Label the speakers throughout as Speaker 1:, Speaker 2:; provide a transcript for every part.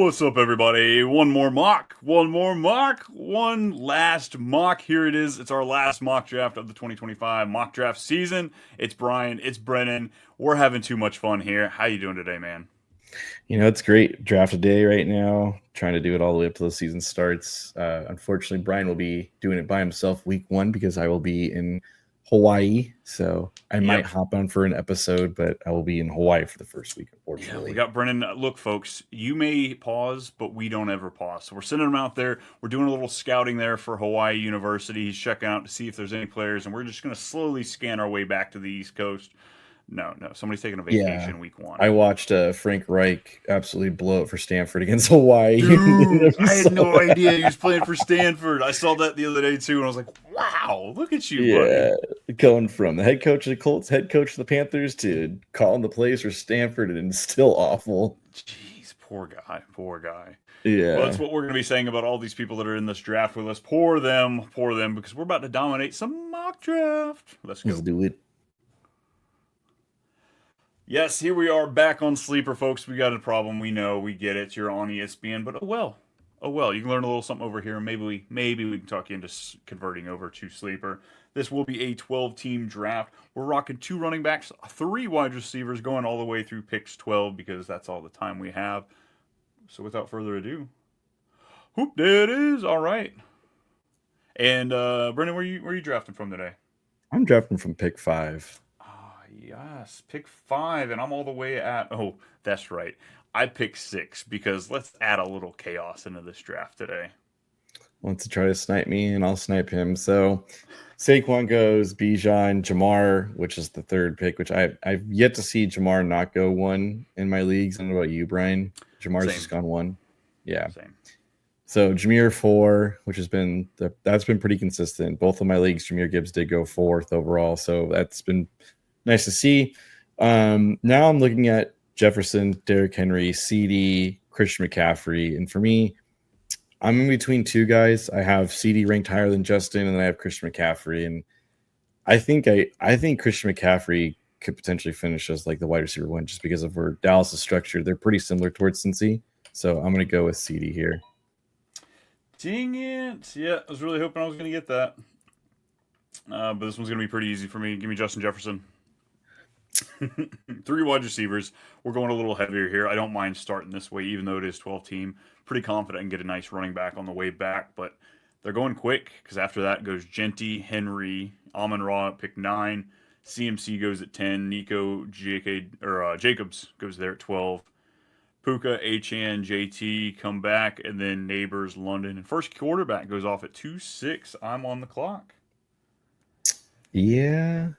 Speaker 1: What's up, everybody? One last mock. Here it is. It's our last mock draft of the 2025 mock draft season. It's Brian. It's Brennan. We're having too much fun here. How you doing today, man?
Speaker 2: It's great draft a day right now. Trying to do it all the way up till the season starts. Unfortunately, Brian will be doing it by himself week one because I will be in Hawaii. So I might
Speaker 1: Yep.
Speaker 2: hop on for an episode, but I will be in Hawaii for the first week,
Speaker 1: Yeah, we
Speaker 2: unfortunately.
Speaker 1: got Brennan. Look, folks, you may pause, but we don't ever pause. So we're sending him out there. We're doing a little scouting there for Hawaii University. He's checking out to see if there's any players, and we're just going to slowly scan our way back to the East Coast. No, somebody's taking a
Speaker 2: Yeah.
Speaker 1: vacation week one.
Speaker 2: I watched Frank Reich absolutely blow it for Stanford against Hawaii.
Speaker 1: Dude,
Speaker 2: You
Speaker 1: I had
Speaker 2: saw
Speaker 1: no
Speaker 2: that?
Speaker 1: idea he was playing for Stanford. I saw that the other day too, and I was like, "Wow, look at you,
Speaker 2: Yeah,
Speaker 1: buddy."
Speaker 2: going from the head coach of the Colts, head coach of the Panthers, to calling the plays for Stanford, and still awful.
Speaker 1: Jeez, poor guy, poor guy. Well, that's
Speaker 2: Yeah,
Speaker 1: what we're going to be saying about all these people that are in this draft with us. Poor them, because we're about to dominate some mock draft. Let's
Speaker 2: let's
Speaker 1: go.
Speaker 2: do it.
Speaker 1: Yes, here we are back on Sleeper, folks. We got a problem. We know, we get it. You're on ESPN, but oh well. You can learn a little something over here. Maybe we can talk you into converting over to Sleeper. This will be a 12-team draft. We're rocking 2 running backs, 3 wide receivers, going all the way through picks 12 because that's all the time we have. So without further ado, whoop, there it is. All right. And Brendan, where you drafting from today?
Speaker 2: I'm drafting from pick 5.
Speaker 1: Ah, yes, pick 5, and I'm all the way at. Oh, that's right. I picked 6 because let's add a little chaos into this draft today.
Speaker 2: Wants to try to snipe me, and I'll snipe him. So Saquon goes, Bijan, Jamar, which is the third pick, which I've yet to see Jamar not go 1 in my leagues. I don't know about you, Brian. Jamar's
Speaker 1: Same,
Speaker 2: just gone 1. Yeah.
Speaker 1: same.
Speaker 2: So Jameer 4, which has been that's been pretty consistent. Both of my leagues, Jameer Gibbs did go 4th overall, so that's been nice to see. Now I'm looking at Jefferson, Derrick Henry, CD, Christian McCaffrey, and for me, I'm in between 2 guys. I have CD ranked higher than Justin, and then I have Christian McCaffrey, and I think Christian McCaffrey could potentially finish as like the wide receiver 1 just because of where Dallas is structured. They're pretty similar towards Cincy, so I'm going to go with CD here.
Speaker 1: Dang it! Yeah, I was really hoping I was going to get that. But this one's going to be pretty easy for me. Give me Justin Jefferson. 3 wide receivers. We're going a little heavier here. I don't mind starting this way, even though it is 12 team. Pretty confident I can get a nice running back on the way back, but they're going quick because after that goes Genty, Henry, Amon Ra at pick 9. CMC goes at 10. Nico Jacobs goes there at 12. Puka, Achan, JT come back, and then Neighbors, London. And first quarterback goes off at 2-6. I'm on the clock.
Speaker 2: Yeah,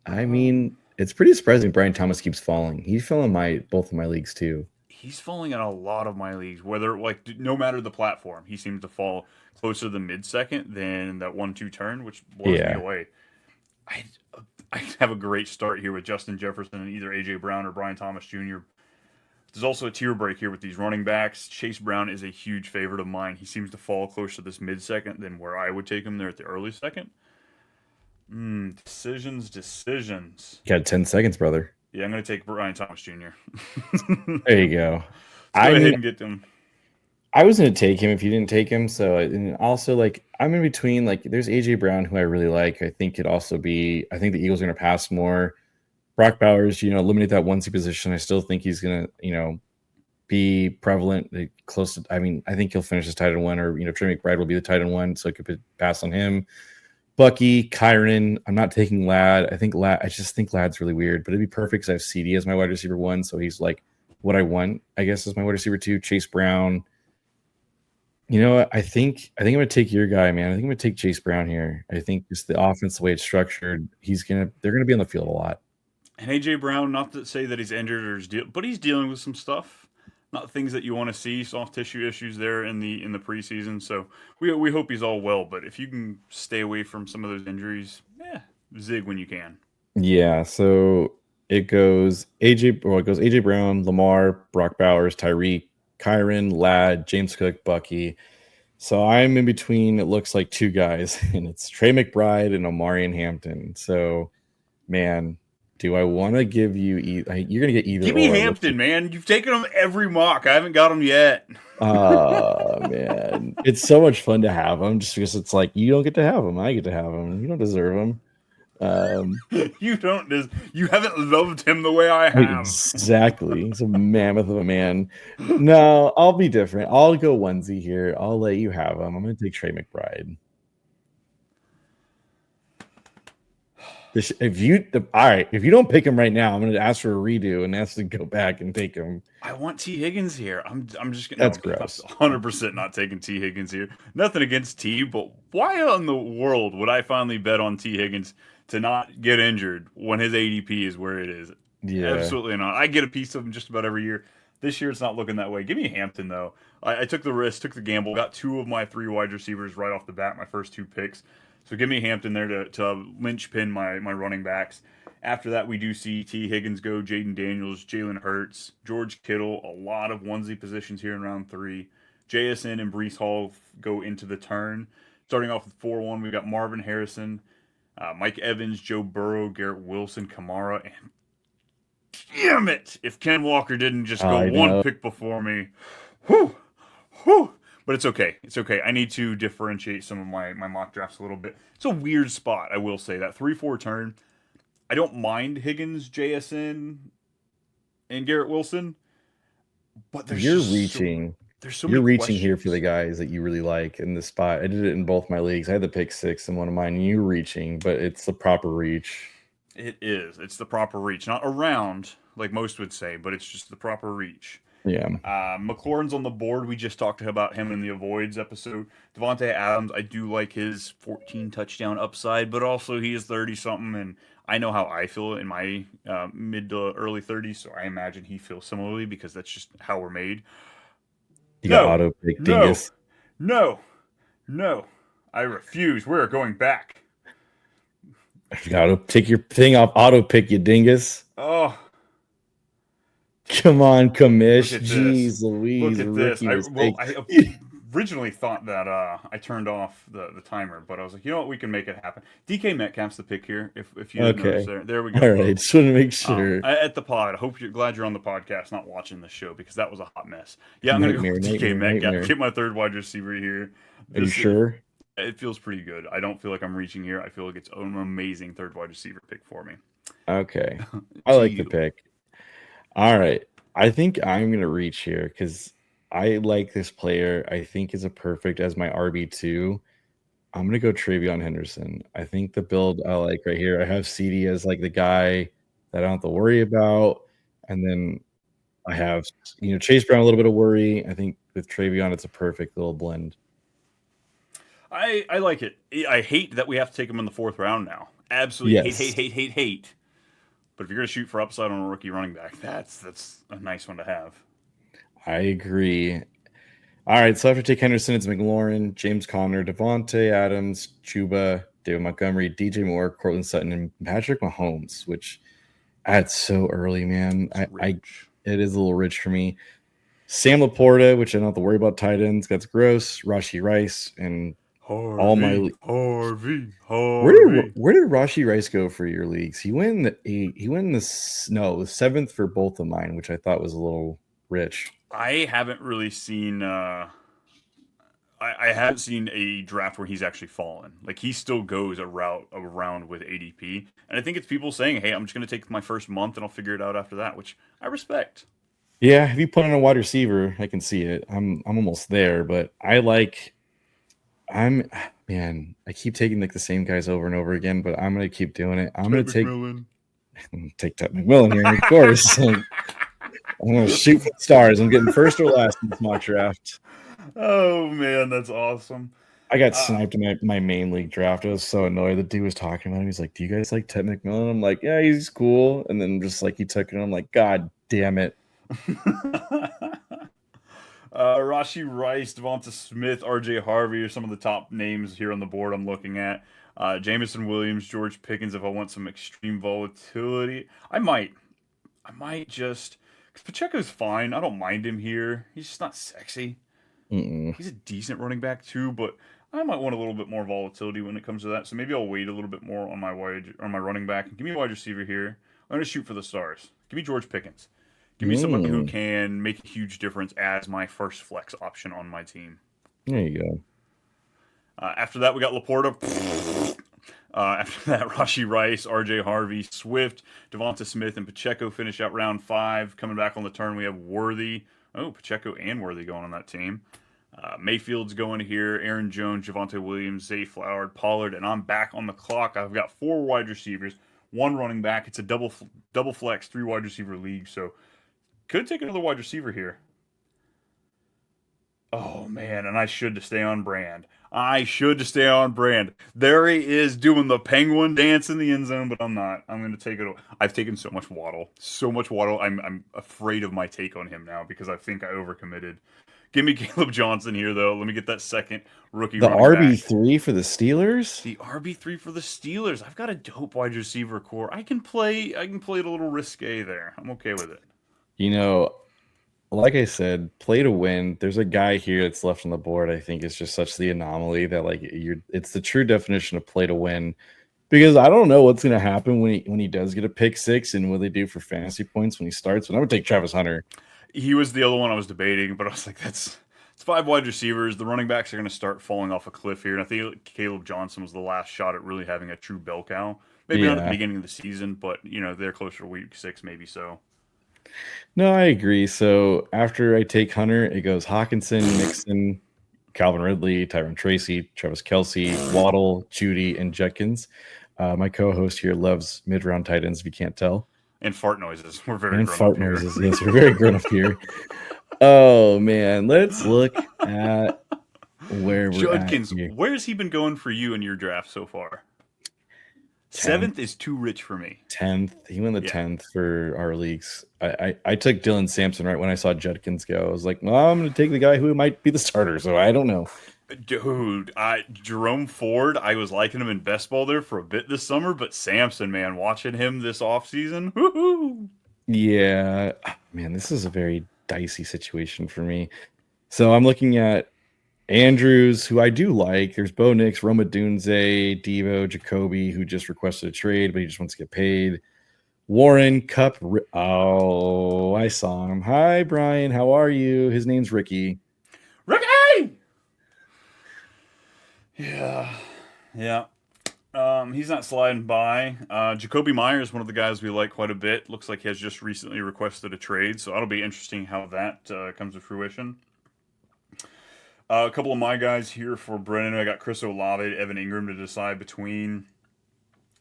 Speaker 2: I mean, it's pretty surprising Brian Thomas keeps falling. He fell in my both of my leagues too.
Speaker 1: He's falling in a lot of my leagues, whether, like, no matter the platform, he seems to fall closer to the mid second than that 1-2 turn, which blows me
Speaker 2: Yeah.
Speaker 1: away. I, I have a great start here with Justin Jefferson and either A.J. Brown or Brian Thomas Jr. There's also a tier break here with these running backs. Chase Brown is a huge favorite of mine. He seems to fall closer to this mid second than where I would take him there at the early second. Decisions.
Speaker 2: You got 10 seconds, brother.
Speaker 1: Yeah, I'm going to take Brian Thomas Jr.
Speaker 2: There you go.
Speaker 1: Let's go
Speaker 2: I
Speaker 1: ahead
Speaker 2: mean,
Speaker 1: and get them.
Speaker 2: I was going to take him if you didn't take him. So, and also, like, I'm in between. Like, there's AJ Brown, who I really like. I think I think the Eagles are going to pass more. Brock Bowers, eliminate that 1C position. I still think he's going to, be prevalent, close to. I mean, I think he'll finish as tight end 1, or Trey McBride will be the tight end 1, so it could pass on him. Bucky, Kyron. I'm not taking Lad. I just think Lad's really weird, but it'd be perfect because I have CD as my wide receiver 1, so he's like what I want, I guess, as my wide receiver 2. Chase Brown. You know what? I think I'm gonna take your guy, man. I think I'm gonna take Chase Brown here. I think just the offense, the way it's structured, they're gonna be on the field a lot.
Speaker 1: And A.J. Brown, not to say that he's injured or but he's dealing with some stuff. Not things that you want to see, soft tissue issues there in the preseason. So we hope he's all well. But if you can stay away from some of those injuries, zig when you can.
Speaker 2: Yeah, so it goes AJ Brown, Lamar, Brock Bowers, Tyreek, Kyron, Ladd, James Cook, Bucky. So I'm in between, it looks like 2 guys, and it's Trey McBride and Omarion Hampton. So, man, do I want to give you you're going to get either
Speaker 1: Give me
Speaker 2: or.
Speaker 1: Hampton, man. You've taken him every mock. I haven't got him yet.
Speaker 2: Oh man, it's so much fun to have them just because it's like you don't get to have them. I get to have them. You don't deserve them. Um,
Speaker 1: You don't. You haven't loved him the way I have.
Speaker 2: exactly. He's a mammoth of a man. No, I'll be different. I'll go onesie here. I'll let you have him. I'm gonna take Trey McBride. If you all right, if you don't pick him right now, I'm gonna ask for a redo and ask to go back and take him.
Speaker 1: I want T Higgins here. I'm just gonna no.
Speaker 2: That's
Speaker 1: I'm
Speaker 2: gross.
Speaker 1: 100% not taking T Higgins here. Nothing against T, but why in the world would I finally bet on T Higgins to not get injured when his ADP is where it is?
Speaker 2: Yeah.
Speaker 1: Absolutely not. I get a piece of him just about every year. This year it's not looking that way. Give me Hampton though. I took the risk, took the gamble, got two of my three wide receivers right off the bat, my first two picks. So give me Hampton there to linchpin my running backs. After that, we do see T. Higgins go, Jaden Daniels, Jalen Hurts, George Kittle, a lot of onesie positions here in round three. JSN and Brees Hall go into the turn. Starting off with 4-1, we've got Marvin Harrison, Mike Evans, Joe Burrow, Garrett Wilson, Kamara, and damn it, if Ken Walker didn't just go
Speaker 2: I
Speaker 1: one
Speaker 2: know.
Speaker 1: pick before me. Whew, whew. But it's okay. It's okay. I need to differentiate some of my mock drafts a little bit. It's a weird spot, I will say. That 3-4 turn, I don't mind Higgins, JSN, and Garrett Wilson, but
Speaker 2: You're reaching.
Speaker 1: there's so
Speaker 2: You're
Speaker 1: many
Speaker 2: reaching here for the
Speaker 1: questions.
Speaker 2: guys that you really like in this spot. I did it in both my leagues. I had the pick six in one of mine. You're reaching, but it's the proper reach.
Speaker 1: It is. It's the proper reach, not around like most would say, but it's just the proper reach.
Speaker 2: Yeah.
Speaker 1: McLaurin's on the board. We just talked about him in the avoids episode. Devontae Adams, I do like his 14 touchdown upside, but also he is 30 something, and I know how I feel in my mid to early 30s, so I imagine he feels similarly because that's just how we're made.
Speaker 2: You got
Speaker 1: No,
Speaker 2: auto pick
Speaker 1: no,
Speaker 2: dingus.
Speaker 1: no, no. I refuse. We're going back.
Speaker 2: You gotta take your thing off auto pick, you dingus.
Speaker 1: Oh,
Speaker 2: Come on,
Speaker 1: look
Speaker 2: commish.
Speaker 1: at this.
Speaker 2: Jeez
Speaker 1: Look
Speaker 2: Louise,
Speaker 1: at this.
Speaker 2: rookie mistake.
Speaker 1: I originally thought that I turned off the timer, but I was like, you know what, we can make it happen. DK Metcalf's the pick here. If you didn't notice
Speaker 2: Okay.
Speaker 1: there we go,
Speaker 2: All right.
Speaker 1: folks.
Speaker 2: Just want to make sure.
Speaker 1: At the pod. I hope you're glad you're on the podcast, not watching the show because that was a hot mess. Yeah, I'm gonna go
Speaker 2: Nightmare,
Speaker 1: with DK
Speaker 2: nightmare,
Speaker 1: Metcalf.
Speaker 2: nightmare.
Speaker 1: Get my third wide receiver here.
Speaker 2: Are you
Speaker 1: This
Speaker 2: sure?
Speaker 1: it feels pretty good. I don't feel like I'm reaching here. I feel like it's an amazing third wide receiver pick for me.
Speaker 2: Okay. I
Speaker 1: To
Speaker 2: like the
Speaker 1: you.
Speaker 2: pick. All right. I think I'm gonna reach here because I like this player. I think is a perfect as my RB2. I'm gonna go Travion Henderson. I think the build I like right here. I have CD as like the guy that I don't have to worry about, and then I have Chase Brown a little bit of worry. I think with Travion, it's a perfect little blend.
Speaker 1: I like it. I hate that we have to take him in the fourth round now. Absolutely hate,
Speaker 2: Yes,
Speaker 1: hate, hate, hate, hate. But if you're gonna shoot for upside on a rookie running back, that's a nice one to have.
Speaker 2: I agree. All right, so after take Henderson, it's McLaurin, James Conner, Devontae Adams, Chuba, David Montgomery, DJ Moore, Cortland Sutton, and Patrick Mahomes, which that's so early, man.
Speaker 1: It's
Speaker 2: I
Speaker 1: rich.
Speaker 2: it is a little rich for me. Sam Laporta, which I don't have to worry about tight ends. That's gross. Rashi Rice and all
Speaker 1: Harvey,
Speaker 2: my
Speaker 1: Harvey, Harvey.
Speaker 2: where did Rashi Rice go for your leagues? He went in the eight. He went in the seventh for both of mine, which I thought was a little rich.
Speaker 1: I haven't really seen. I haven't seen a draft where he's actually fallen. Like he still goes around with ADP, and I think it's people saying, "Hey, I'm just going to take my first month and I'll figure it out after that," which I respect.
Speaker 2: Yeah, if you put in a wide receiver, I can see it. I'm almost there, but I'm man, I keep taking like the same guys over and over again, but I'm gonna keep doing it. I'm
Speaker 1: Ted
Speaker 2: gonna
Speaker 1: McMillan.
Speaker 2: take Ted McMillan here, of course. I'm gonna shoot for the stars. I'm getting first or last in this mock draft.
Speaker 1: Oh man, that's awesome.
Speaker 2: I got
Speaker 1: Uh,
Speaker 2: sniped in my main league draft. I was so annoyed. The dude was talking about him. He's like, "Do you guys like Ted McMillan?" I'm like, "Yeah, he's cool." And then just like he took it, I'm like, "God damn it!"
Speaker 1: Rashi Rice, Devonta Smith, R.J. Harvey are some of the top names here on the board I'm looking at. Jameson Williams, George Pickens. If I want some extreme volatility, I might just. Cause Pacheco's fine. I don't mind him here. He's just not sexy.
Speaker 2: Mm-mm.
Speaker 1: He's a decent running back too, but I might want a little bit more volatility when it comes to that. So maybe I'll wait a little bit more on my running back and give me a wide receiver here. I'm gonna shoot for the stars. Give me George Pickens. Give me somebody who
Speaker 2: Mm,
Speaker 1: can make a huge difference as my first flex option on my team.
Speaker 2: there you go.
Speaker 1: After that, we got Laporta. After that, Rashi Rice, R.J. Harvey, Swift, Devonta Smith, and Pacheco finish out round 5. Coming back on the turn, we have Worthy. Oh, Pacheco and Worthy going on that team. Mayfield's going here. Aaron Jones, Javonte Williams, Zay Flowers, Pollard, and I'm back on the clock. I've got 4 wide receivers, 1 running back. It's a double flex, 3 wide receiver league. So could take another wide receiver here. Oh man, and I should to stay on brand. I should to stay on brand. There he is doing the penguin dance in the end zone, but I'm not. I'm going to take it. I've taken so much Waddle, so much Waddle. I'm afraid of my take on him now because I think I overcommitted. Give me Caleb Johnson here though. Let me get that second rookie
Speaker 2: The
Speaker 1: running back.
Speaker 2: RB3 for the Steelers?
Speaker 1: The RB3 for the Steelers. I've got a dope wide receiver core. I can play. I can play it a little risque there. I'm okay with it.
Speaker 2: You know, like I said, play to win. There's a guy here that's left on the board. I think is just such the anomaly that like you're. It's the true definition of play to win. Because I don't know what's going to happen when he does get a pick six and what they do for fantasy points when he starts. But I'm going to take Travis Hunter.
Speaker 1: He was the other one I was debating, but I was like, it's 5 wide receivers. The running backs are going to start falling off a cliff here, and I think Caleb Johnson was the last shot at really having a true bell cow. Maybe not at the
Speaker 2: Yeah.
Speaker 1: beginning of the season, but they're closer to week 6, maybe so.
Speaker 2: No, I agree. So after I take Hunter, it goes Hawkinson, Mixon, Calvin Ridley, Tyron Tracy, Travis Kelsey, Waddle, Judy, and Judkins. My co-host here loves mid-round tight ends, if you can't tell.
Speaker 1: And fart noises. We're very
Speaker 2: And
Speaker 1: grown up
Speaker 2: fart
Speaker 1: here.
Speaker 2: noises. Yes, we're very grown up here. Oh man, let's look at where we're at
Speaker 1: Judkins,
Speaker 2: here.
Speaker 1: where's he been going for you in your draft so far?
Speaker 2: 10th,
Speaker 1: 7th is too rich for me.
Speaker 2: 10th. He won the
Speaker 1: Yeah.
Speaker 2: 10th for our leagues. I took Dylan Sampson right when I saw Judkins go. I was like, well, I'm going to take the guy who might be the starter. So I don't know.
Speaker 1: Dude, Jerome Ford, I was liking him in best ball there for a bit this summer, but Samson, man, watching him this offseason, woohoo!
Speaker 2: Yeah, man, this is a very dicey situation for me. So I'm looking at Andrews, who I do like. There's Bo Nix, Roma Dunze, Devo, Jacoby, who just requested a trade, but he just wants to get paid. Warren Cup. Oh, I saw him. Hi, Brian. How are you? His name's Ricky.
Speaker 1: Ricky! Yeah. Yeah. He's not sliding by. Jacoby Myers, one of the guys we like quite a bit, looks like he has just recently requested a trade, so that'll be interesting how that comes to fruition. A couple of my guys here for Brennan. I got Chris Olave, Evan Ingram to decide between.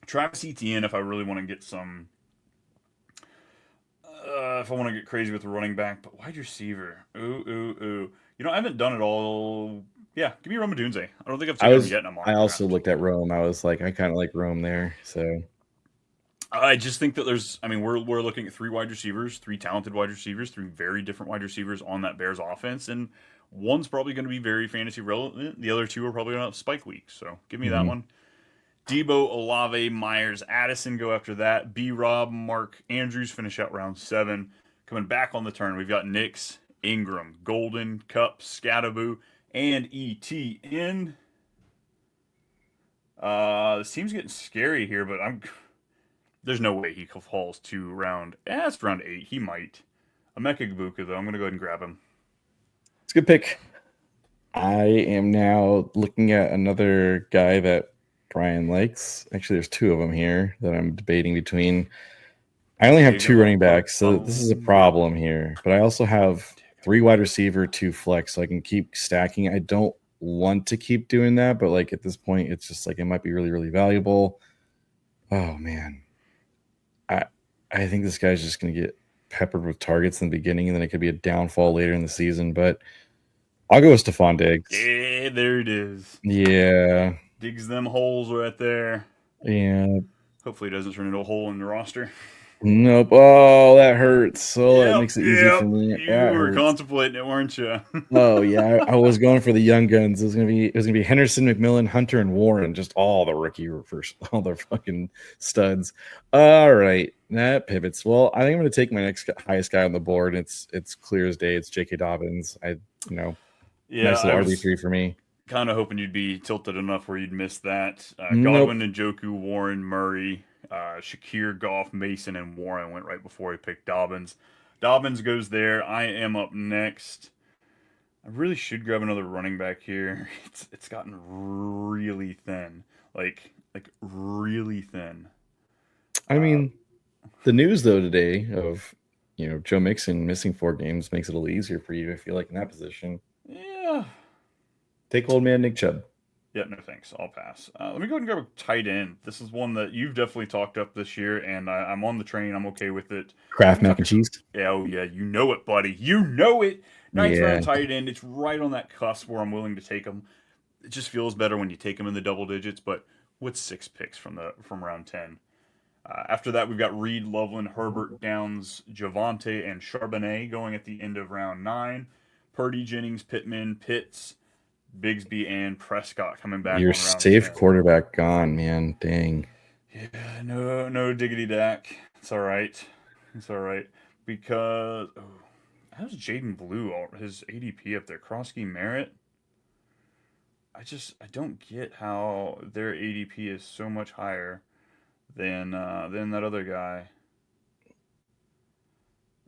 Speaker 1: Travis Etienne, if I really want to get some. If I want to get crazy with the running back, but wide receiver. Ooh, ooh, ooh. I haven't done it all. Yeah, give me Roma Dunze. I don't think I've
Speaker 2: I
Speaker 1: taken him
Speaker 2: was.
Speaker 1: yet in a mock
Speaker 2: I also
Speaker 1: draft.
Speaker 2: looked at Rome. I was like, I kind of like Rome there. So
Speaker 1: I just think that there's. I mean, we're looking at 3 wide receivers, 3 talented wide receivers, 3 very different wide receivers on that Bears offense, and one's probably going to be very fantasy relevant. The other 2 are probably going to have spike weeks. So give me that
Speaker 2: mhm.
Speaker 1: one. Debo, Olave, Myers, Addison go after that. B. Rob, Mark Andrews finish out round 7. Coming back on the turn, we've got Nix, Ingram, Golden, Cup, Scattaboo, and ETN. This team's getting scary here, but there's no way he falls to round. It's round 8. He might. Emeka Gabuka, though. I'm going to go ahead and grab him.
Speaker 2: It's a good pick. I am now looking at another guy that Brian likes. Actually, there's 2 of them here that I'm debating between. I only have 2 running backs, so this is a problem here. But I also have 3 wide receiver, 2 flex, so I can keep stacking. I don't want to keep doing that, but like at this point, it's just like it might be really, really valuable. Oh man, I I think this guy's just going to get peppered with targets in the beginning, and then it could be a downfall later in the season. But I'll go with Stephon Diggs.
Speaker 1: Yeah, there it is.
Speaker 2: Yeah,
Speaker 1: Digs them holes right there.
Speaker 2: yeah.
Speaker 1: Hopefully, it doesn't turn into a hole in the roster.
Speaker 2: Nope. Oh, that hurts. Oh, that
Speaker 1: Yep,
Speaker 2: makes it easy for
Speaker 1: yep.
Speaker 2: me.
Speaker 1: You
Speaker 2: That
Speaker 1: were
Speaker 2: hurts.
Speaker 1: contemplating it, weren't you?
Speaker 2: Oh yeah, I was going for the young guns. It was gonna be Henderson, McMillan, Hunter, and Warren. Just all the rookie first, all the fucking studs. All right, that pivots. Well, I think I'm gonna take my next highest guy on the board. It's clear as day. It's J.K. Dobbins. You know,
Speaker 1: Yeah,
Speaker 2: nice
Speaker 1: I
Speaker 2: little
Speaker 1: was
Speaker 2: RB3 for me.
Speaker 1: kind of hoping you'd be tilted enough where you'd miss that.
Speaker 2: Nope.
Speaker 1: Godwin, Njoku, Warren, Murray, Shakir, Goff, Mason, and Warren went right before he picked Dobbins. Dobbins goes there. I am up next. I really should grab another running back here. It's gotten really thin, like really thin.
Speaker 2: I mean, the news though today of Joe Mixon missing 4 games makes it a little easier for you. I feel like in that position,
Speaker 1: Yeah,
Speaker 2: take old man Nick Chubb.
Speaker 1: yeah, no thanks. I'll pass. Let me go ahead and grab a tight end. This is one that you've definitely talked up this year, and I'm on the train. I'm okay with it.
Speaker 2: Kraft
Speaker 1: Give me
Speaker 2: mac and
Speaker 1: Tucker.
Speaker 2: cheese.
Speaker 1: Yeah, oh yeah, you know it, buddy. You know it. Ninth
Speaker 2: Yeah,
Speaker 1: round tight end. It's right on that cusp where I'm willing to take him. It just feels better when you take him in the double digits. But with 6 picks from round 10? After that, we've got Reed, Loveland, Herbert, Downs, Javante, and Charbonnet going at the end of round 9. Purdy, Jennings, Pittman, Pitts, Bigsby, and Prescott coming back
Speaker 2: your
Speaker 1: on round
Speaker 2: safe
Speaker 1: 10.
Speaker 2: quarterback gone, man. Dang.
Speaker 1: Yeah, no diggity Dak. It's all right. It's all right because how's Jaden Blue his ADP up there? Krosky Merritt. I don't get how their ADP is so much higher than that other guy.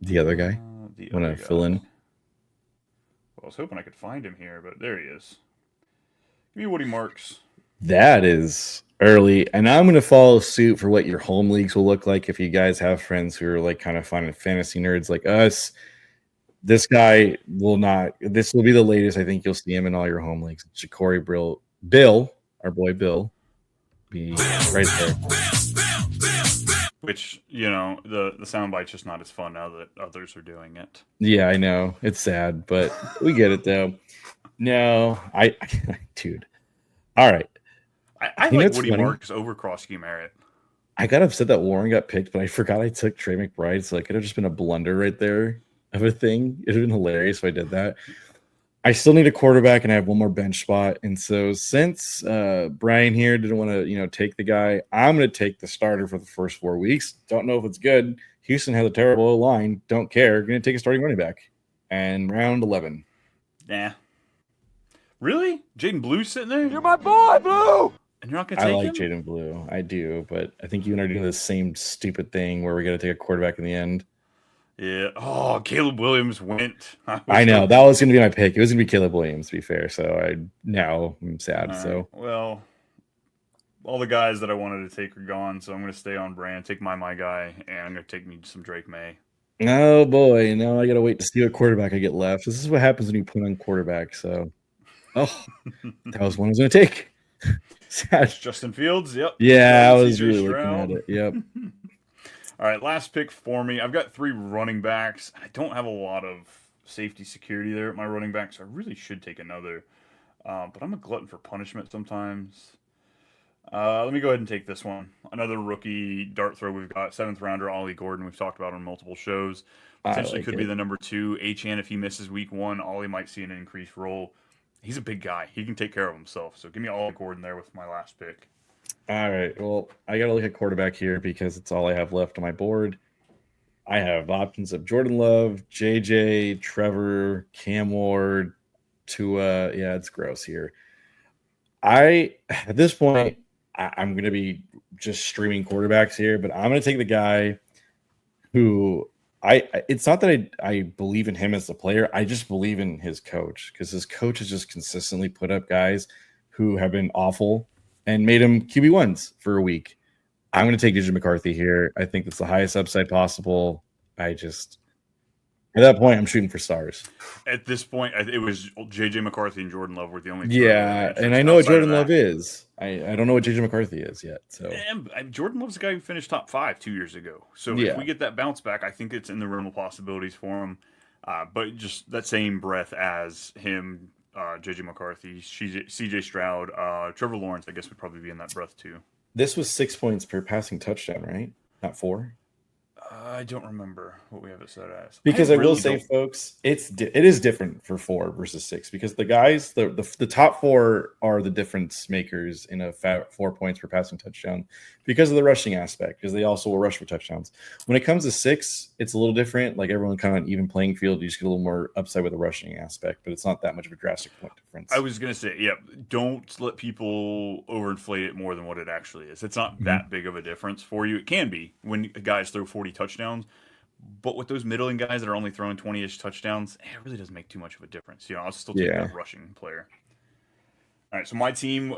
Speaker 2: The other guy
Speaker 1: The
Speaker 2: want
Speaker 1: other
Speaker 2: to fill
Speaker 1: guy.
Speaker 2: in.
Speaker 1: Well, I was hoping I could find him here, but there he is. Give me Woody Marks.
Speaker 2: That is early, and I'm going to follow suit for what your home leagues will look like if you guys have friends who are like kind of fun and fantasy nerds like us. This guy will not. This will be the latest. I think you'll see him in all your home leagues. Ja'Cory Bill, our boy Bill, be right there.
Speaker 1: Which the soundbite's just not as fun now that others are doing it.
Speaker 2: Yeah, I know it's sad, but we get it though. No, dude. All right,
Speaker 1: I
Speaker 2: you know
Speaker 1: like
Speaker 2: what's
Speaker 1: Woody
Speaker 2: funny?
Speaker 1: Marks over Krosky Merritt.
Speaker 2: I got upset that Warren got picked, but I forgot I took Trey McBride, so it could have just been a blunder right there of a thing. It'd have been hilarious if I did that. I still need a quarterback, and I have one more bench spot. And so, since Brian here didn't want to, take the guy, I'm going to take the starter for the first 4 weeks. Don't know if it's good. Houston has a terrible line. Don't care. Going to take a starting running back. And round 11.
Speaker 1: Nah. Really? Jaden Blue's sitting there?
Speaker 3: You're my boy, Blue!
Speaker 1: And you're not going to
Speaker 2: I
Speaker 1: take
Speaker 2: like
Speaker 1: him?
Speaker 2: Jaden Blue. I do, but I think you and I are doing the same stupid thing where we got to take a quarterback in the end.
Speaker 1: Yeah. Oh, Caleb Williams went.
Speaker 2: I know that was going to be my pick. It was going to be Caleb Williams, to be fair. So I'm sad.
Speaker 1: All
Speaker 2: So
Speaker 1: right. Well, all the guys that I wanted to take are gone, so I'm going to stay on brand, take my guy, and I'm going to take me some Drake May.
Speaker 2: oh boy, now I got to wait to see what quarterback I get left. This is what happens when you put on quarterback. So, that was one I was going to take. Sad.
Speaker 1: Justin Fields. Yep.
Speaker 2: Yeah, I was
Speaker 1: CJ
Speaker 2: really
Speaker 1: Stroud.
Speaker 2: looking at it. Yep.
Speaker 1: All right, last pick for me. I've got 3 running backs. I don't have a lot of safety security there at my running back, so I really should take another. But I'm a glutton for punishment sometimes. Let me go ahead and take this one. Another rookie dart throw. We've got 7th rounder Ollie Gordon. We've talked about on multiple shows. Potentially could be the number 2. Achan, if he misses week 1, Ollie might see an increased role. He's a big guy. He can take care of himself. So give me Ollie Gordon there with my last pick.
Speaker 2: All right. Well, I got to look at quarterback here because it's all I have left on my board. I have options of Jordan Love, JJ, Trevor, Cam Ward, Tua. Yeah, it's gross here. At this point, I'm going to be just streaming quarterbacks here, but I'm going to take the guy who it's not that I believe in him as a player. I just believe in his coach because his coach has just consistently put up guys who have been awful and made him QB1s for a week. I'm going to take DJ McCarthy here. I think that's the highest upside possible. At that point, I'm shooting for stars.
Speaker 1: At this point, it was J.J. McCarthy and Jordan Love were the only two.
Speaker 2: Yeah, and I know what Jordan Love is. I don't know what JJ McCarthy is yet. So
Speaker 1: and Jordan Love's a guy who finished top 5 2 years ago. So
Speaker 2: yeah.
Speaker 1: if we get that bounce back, I think it's in the realm of possibilities for him. But just that same breath as him, J.J. McCarthy, C.J. Stroud, Trevor Lawrence, I guess would probably be in that breath too.
Speaker 2: This was 6 points per passing touchdown, right? Not 4.
Speaker 1: I don't remember what we have it set as.
Speaker 2: Because I will say, folks, it is different for 4 versus 6 because the guys, the top 4 are the difference makers in a 4 points per passing touchdown because of the rushing aspect, because they also will rush for touchdowns. When it comes to 6, it's a little different. Like everyone kind of even playing field, you just get a little more upside with the rushing aspect, but it's not that much of a drastic point difference.
Speaker 1: I was going to say, yeah, don't let people overinflate it more than what it actually is. It's not that big of a difference for you. It can be when guys throw 40 touchdowns, But with those middling guys that are only throwing 20-ish touchdowns, it really doesn't make too much of a difference. I'll still take
Speaker 2: Yeah.
Speaker 1: that rushing player. All right, so my team,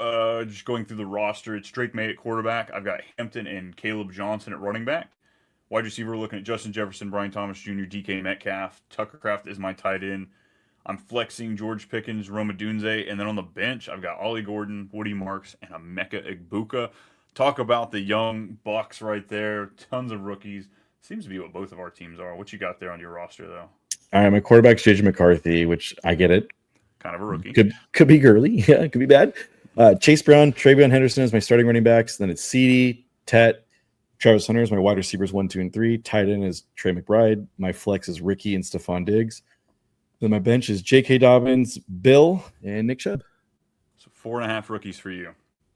Speaker 1: just going through the roster, it's Drake May at quarterback. I've got Hampton and Caleb Johnson at running back. Wide receiver, we're looking at Justin Jefferson, Brian Thomas Jr., DK Metcalf. Tucker Kraft is my tight end. I'm flexing George Pickens, Roma Dunze, and then on the bench, I've got Ollie Gordon, Woody Marks, and Emeka Egbuka. Talk about the young Bucks right there. Tons of rookies. Seems to be what both of our teams are. What you got there on your roster, though?
Speaker 2: All right, my quarterback's JJ McCarthy, which I get it.
Speaker 1: Kind of a rookie.
Speaker 2: Could be girly. Yeah, it could be bad. Chase Brown, Travion Henderson is my starting running backs. Then it's CeeDee, Tet, Travis Hunter is my wide receivers 1, 2, and 3. Tight end is Trey McBride. My flex is Ricky and Stephon Diggs. Then my bench is J.K. Dobbins, Bill, and Nick Chubb.
Speaker 1: So 4.5 rookies for you.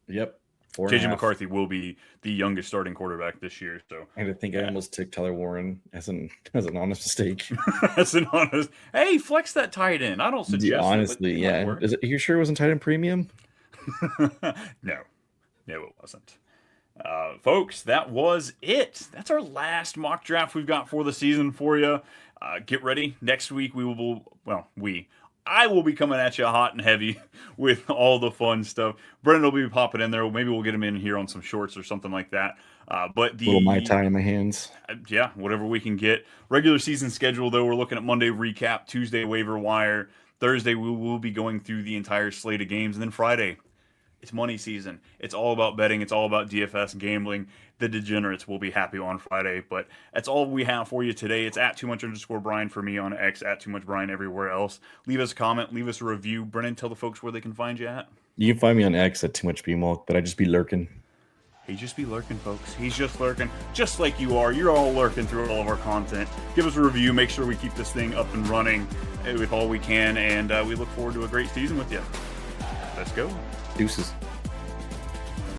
Speaker 2: Yep.
Speaker 1: JJ McCarthy will be the youngest starting quarterback this year. So,
Speaker 2: and I think I almost took Tyler Warren as an honest mistake.
Speaker 1: That's an honest. Hey, flex that tight end. I don't suggest.
Speaker 2: Honestly, yeah. Are you sure it wasn't tight end premium?
Speaker 1: No, it wasn't. Folks, that was it. That's our last mock draft we've got for the season for you. Get ready. Next week I will be coming at you hot and heavy with all the fun stuff. Brennen will be popping in there. Maybe we'll get him in here on some shorts or something like that. But the
Speaker 2: little Mai Tai in my hands.
Speaker 1: Yeah, whatever we can get. Regular season schedule, though, we're looking at Monday recap, Tuesday waiver wire. Thursday, we will be going through the entire slate of games. And then Friday, it's money season. It's all about betting. It's all about DFS gambling. The degenerates will be happy on Friday. But that's all we have for you today. It's at @too_much_Brian for me on X, at @too_much_Brian everywhere else. Leave us a comment. Leave us a review. Brennen, tell the folks where they can find you at.
Speaker 2: You can find me on X at @too_much_BMilk, but I just be lurking.
Speaker 1: He just be lurking, folks. He's just lurking, just like you are. You're all lurking through all of our content. Give us a review. Make sure we keep this thing up and running with all we can. And we look forward to a great season with you. Let's go.
Speaker 2: Deuces.